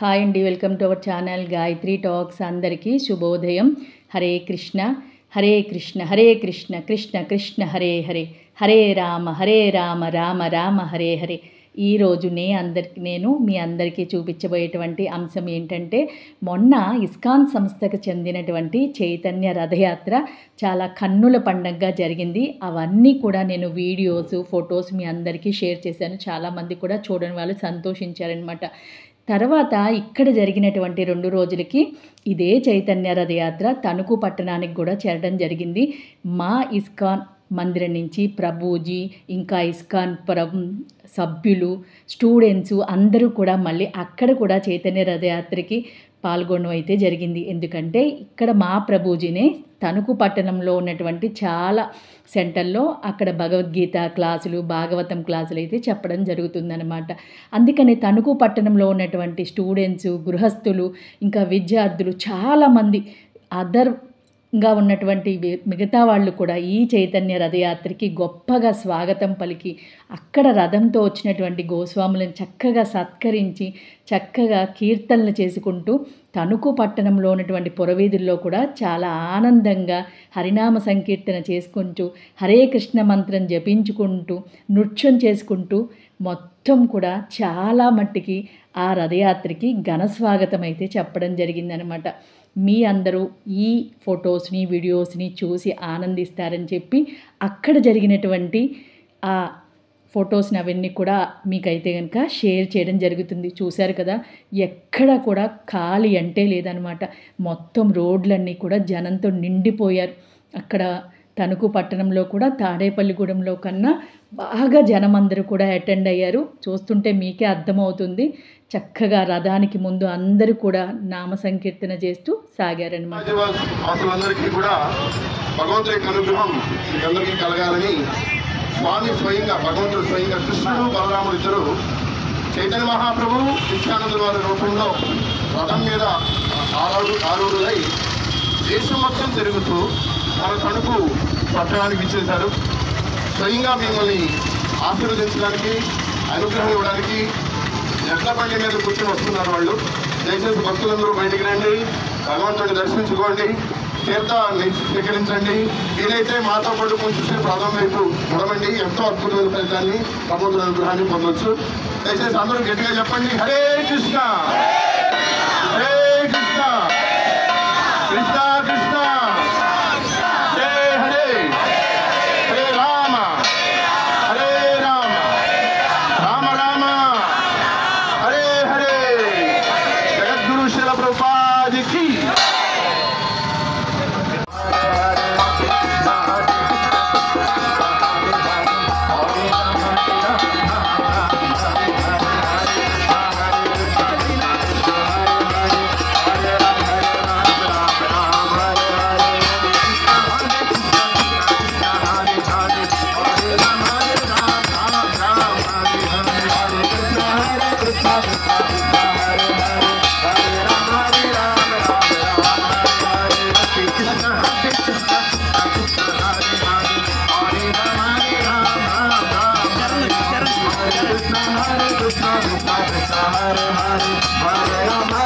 Hi అండి, welcome to our channel Gayatri talks. అందరికీ శుభోదయం. హరే కృష్ణ హరే కృష్ణ హరే కృష్ణ కృష్ణ కృష్ణ హరే హరే, హరే రామ రామ రామ హరే హరే. ఈరోజు నేను మీ అందరికీ చూపించబోయేటువంటి అంశం ఏంటంటే, మొన్న ఇస్కాన్ సంస్థకు చెందినటువంటి చైతన్య రథయాత్ర చాలా కన్నుల పండగగా జరిగింది. అవన్నీ కూడా నేను వీడియోస్, ఫొటోస్ మీ అందరికీ షేర్ చేశాను. చాలామంది కూడా చూడని వాళ్ళు సంతోషించారనమాట. తర్వాత ఇక్కడ జరిగినటువంటి 2 రోజులకి ఇదే చైతన్య రథయాత్ర తణుకు పట్టణానికి కూడా చేరడం జరిగింది. మా ఇస్కాన్ మందిరం నుంచి ప్రభుజీ, ఇంకా ఇస్కాన్ సభ్యులు, స్టూడెంట్స్ అందరూ కూడా మళ్ళీ అక్కడ కూడా చైతన్య రథయాత్రకి పాల్గొనడం అయితే జరిగింది. ఎందుకంటే ఇక్కడ మా ప్రభుజీనే తణుకు పట్టణంలో ఉన్నటువంటి చాలా సెంటర్లో అక్కడ భగవద్గీత క్లాసులు, భాగవతం క్లాసులు అయితే చెప్పడం జరుగుతుందన్నమాట. అందుకని తణుకు పట్టణంలో ఉన్నటువంటి స్టూడెంట్స్, గృహస్థులు, ఇంకా విద్యార్థులు చాలామంది గా ఉన్నటువంటి మిగతా వాళ్ళు కూడా ఈ చైతన్య రథయాత్రకి గొప్పగా స్వాగతం పలికి అక్కడ రథంతో వచ్చినటువంటి గోస్వాములను చక్కగా సత్కరించి చక్కగా కీర్తనలు చేసుకుంటూ తణుకు పట్టణంలో ఉన్నటువంటి పురవీధుల్లో కూడా చాలా ఆనందంగా హరినామ సంకీర్తన చేసుకుంటూ హరే కృష్ణ మంత్రం జపించుకుంటూ నృత్యం చేసుకుంటూ మొత్తం కూడా చాలా మట్టికి ఆ రథయాత్రకి ఘన స్వాగతం అయితే చెప్పడం జరిగిందనమాట. మీ అందరూ ఈ ఫొటోస్ని, వీడియోస్ని చూసి ఆనందిస్తారని చెప్పి అక్కడ జరిగినటువంటి ఆ ఫొటోస్ని అవన్నీ కూడా మీకైతే కనుక షేర్ చేయడం జరుగుతుంది. చూశారు కదా, ఎక్కడ కూడా ఖాళీ అంటే లేదనమాట. మొత్తం రోడ్లన్నీ కూడా జనంతో నిండిపోయారు. అక్కడ తణుకు పట్టణంలో కూడా తాడేపల్లిగూడెంలో కన్నా బాగా జనమందరూ కూడా అటెండ్ అయ్యారు. చూస్తుంటే మీకే అర్థమవుతుంది. చక్కగా రథానికి ముందు అందరూ కూడా నామ సంకీర్తన చేస్తూ సాగారనమాట. అందరికీ కూడా భగవంతుడి అనుగ్రహం అందరికీ కలగాలని స్వామి స్వయంగా, భగవంతుడు స్వయంగా, కృష్ణుడు బలరాముడు ఇద్దరు చైతన్య మహాప్రభు నిత్యానంద వారి రూపంలో రథం మీద ఆరూఢులై దేశం మొత్తం తిరుగుతూ మన తణుకు పట్టణానికి ఇచ్చేశారు. స్వయంగా మిమ్మల్ని ఆశీర్వదించడానికి, అనుగ్రహం ఇవ్వడానికి ఎడ్ల బండి మీద కూర్చొని వస్తున్నారు వాళ్ళు. దయచేసి భక్తులందరూ బయటికి రండి, భగవంతుడిని దర్శించుకోండి, తీర్థాన్ని స్వీకరించండి. వీలైతే మాతో పాటు కొంచెం ప్రాధం వైపు నడవండి. ఎంతో అద్భుతమైన ఫలితాన్ని, భగవంతుడి అనుగ్రహాన్ని పొందవచ్చు. దయచేసి అందరూ గట్టిగా చెప్పండి, హరే కృష్ణ హరే కృష్ణ కృష్ణ కృష్ణ హరే హరే, హరే రామ హరే రామ రామ రామ హరే హరే. జగద్గురు శిల ప్రభుపాదికి Hare Hare Hare Rama